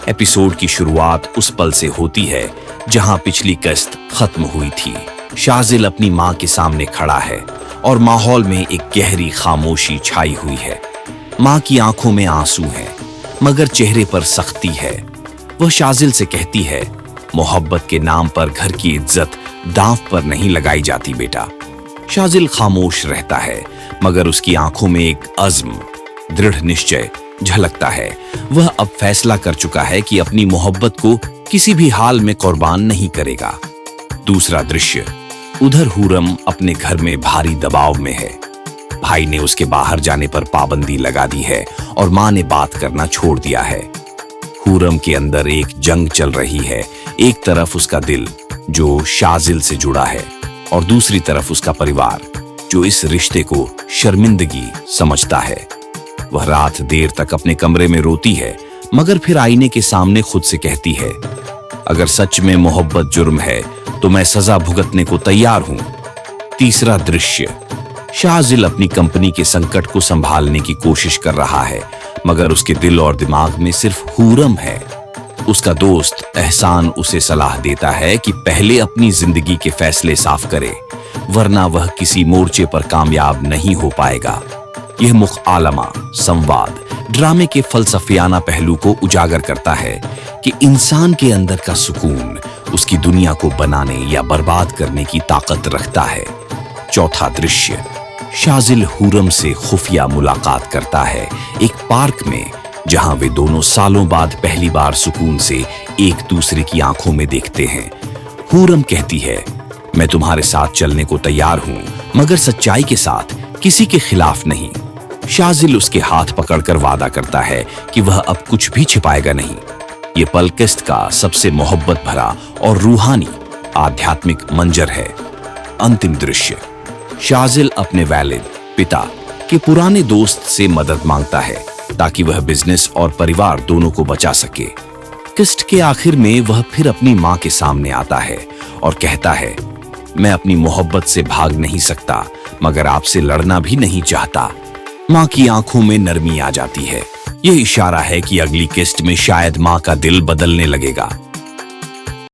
Episode की शुरुआत उस पल से होती है जहां पिछली किस्त खत्म हुई थी। शाजिल अपनी मां के सामने खड़ा है और माहौल में एक गहरी खामोशी छाई हुई है। मां की आंखों में आंसू हैं, मगर चेहरे पर सख्ती है। वह शाजिल से कहती है, मोहब्बत के नाम पर घर की इज्जत दांव पर नहीं लगाई जाती बेटा। शाजिल खामोश रहता है, मगर उसकी आंखों में एक अज़्म, दृढ़ निश्चय झलकता है। वह अब फैसला कर चुका है कि अपनी मोहब्बत को किसी भी हाल में कुर्बान नहीं करेगा। दूसरा दृश्य, उधर हुरम अपने घर में भारी दबाव में है। भाई ने उसके बाहर जाने पर पाबंदी लगा दी है और मां ने बात करना छोड़ दिया है। हुरम के अंदर एक जंग चल रही है। एक तरफ उसका दिल जो शाजिल से जुड़ा है और दूसरी तरफ उसका परिवार जो इस रिश्ते को शर्मिंदगी समझता है। वह रात देर तक अपने कमरे में रोती है, मगर फिर आईने के सामने खुद से कहती है, अगर सच में मोहब्बत जुर्म है तो मैं सजा भुगतने को तैयार हूं। तीसरा दृश्य, शाजिल अपनी कंपनी के संकट को संभालने की कोशिश कर रहा है, मगर उसके दिल और दिमाग में सिर्फ हुरम है। उसका दोस्त एहसान उसे सलाह देता है कि पहले अपनी जिंदगी के फैसले साफ करे, वरना वह किसी मोर्चे पर कामयाब नहीं हो पाएगा। यह मुखालमा संवाद ड्रामे के फलसफियाना पहलू को उजागर करता है कि इंसान के अंदर का सुकून उसकी दुनिया को बनाने या बर्बाद करने की ताकत रखता है। चौथा दृश्य, शाजिल हुरम से खुफिया मुलाकात करता है एक पार्क में, जहां वे दोनों सालों बाद पहली बार सुकून से एक दूसरे की आंखों में देखते हैं। हुरम कहती है, मैं तुम्हारे साथ चलने को तैयार हूं, मगर सच्चाई के साथ, किसी के खिलाफ नहीं। शाजिल उसके हाथ पकड़कर वादा करता है कि वह अब कुछ भी छिपाएगा नहीं। ये पल किस्त का सबसे मोहब्बत भरा और रूहानी आध्यात्मिक मंजर है। अंतिम दृश्य, शाजिल अपने वालिद पिता के पुराने दोस्त से मदद मांगता है ताकि वह बिजनेस और परिवार दोनों को बचा सके। किस्त के आखिर में वह फिर अपनी मां के सामने आता है और कहता है, मैं अपनी मोहब्बत से भाग नहीं सकता, मगर आपसे लड़ना भी नहीं चाहता। मां की आंखों में नरमी आ जाती है। यह इशारा है कि अगली किस्त में शायद मां का दिल बदलने लगेगा।